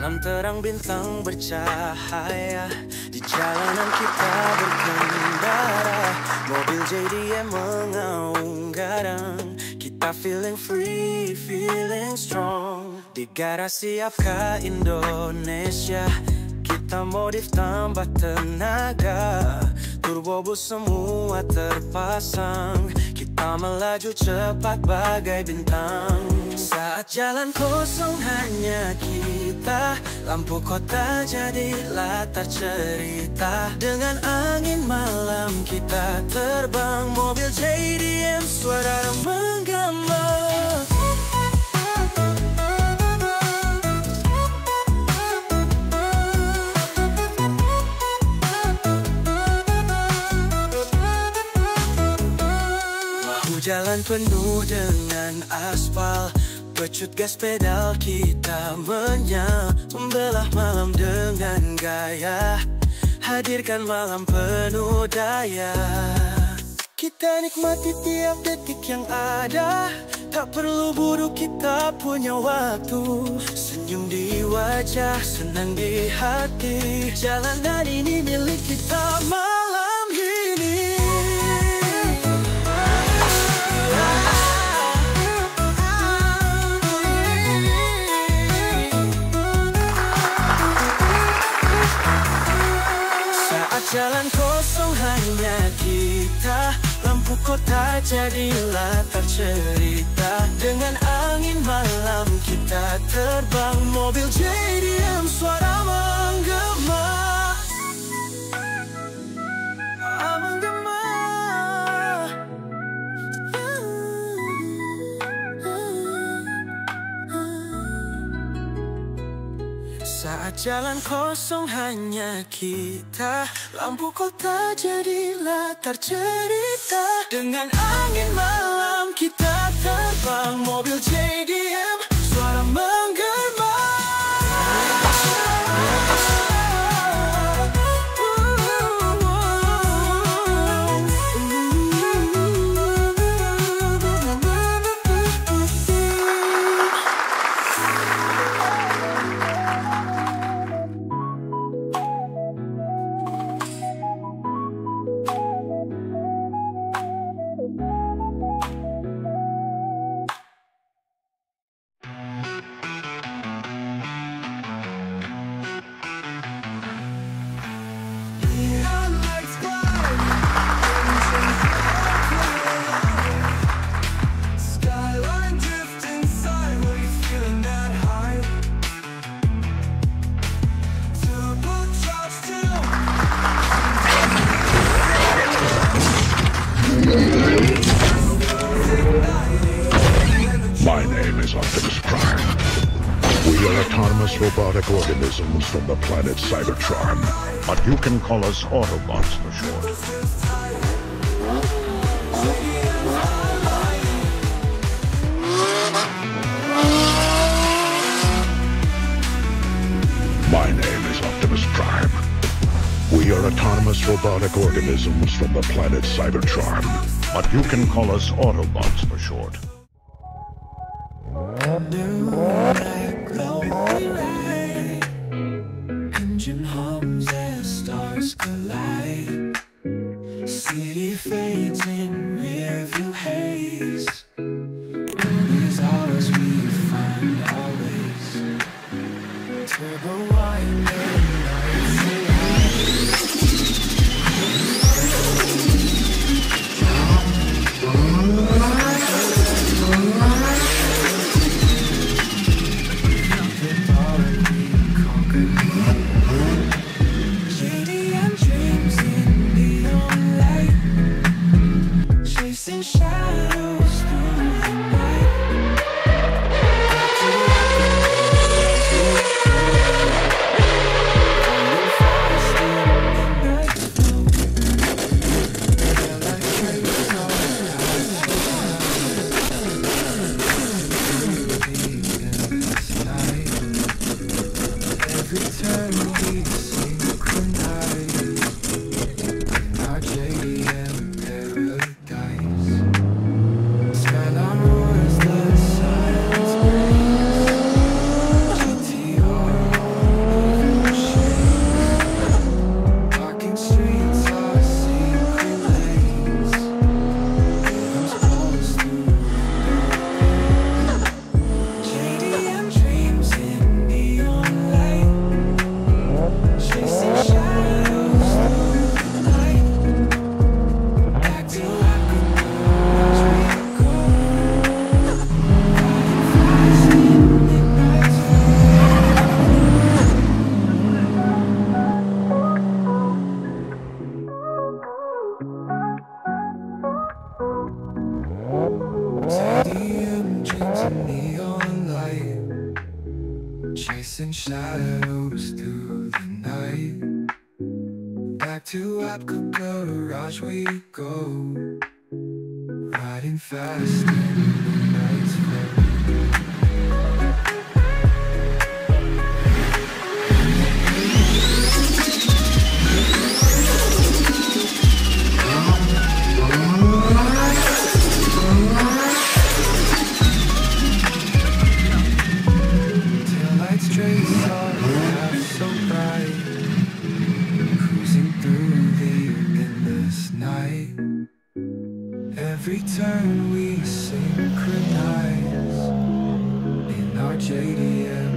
Malam terang bintang bercahaya, di jalanan kita berkendara, mobil JDM mengaung garang. Kita feeling free, feeling strong. Di garasi Apka Indonesia, kita modif tambah tenaga. Turbo bus semua terpasang, kita melaju cepat bagai bintang. Saat jalan kosong hanya kita, lampu kota jadi latar cerita. Dengan angin malam kita terbang, mobil JDM suara menggema. Jalan penuh dengan aspal, pecut gas pedal kita menyal. Membelah malam dengan gaya, hadirkan malam penuh daya. Kita nikmati tiap detik yang ada, tak perlu buru kita punya waktu. Senyum di wajah, senang di hati, jalanan ini milik kita malam ini. Jalan kosong hanya kita, lampu kota jadi latar cerita. Dengan angin malam kita terbang, mobil JDM suara menggema. Saat jalan kosong hanya kita, lampu kota jadi latar cerita. Dengan angin malam kita terbang, mobil JDM suara menggema. My name is Optimus Prime. We are autonomous robotic organisms from the planet Cybertron, but you can call us Autobots for short. My name is Optimus Prime. We are autonomous robotic organisms from the planet Cybertron, but you can call us Autobots for short. New black lonely ride, engine hums as stars collide. City fades in rearview haze. Movies ours, we find our ways. Turbo winding lights JDM dreams in neon light, chasing shadows through the night. Every turn we synchronize, our JDM paradise. Skyline in neon light, chasing shadows through the night. Back to Apka Garage we go, riding fast in the night's flow. Taillights trace our path so bright, cruising through the endless night. Every turn we synchronize in our JDM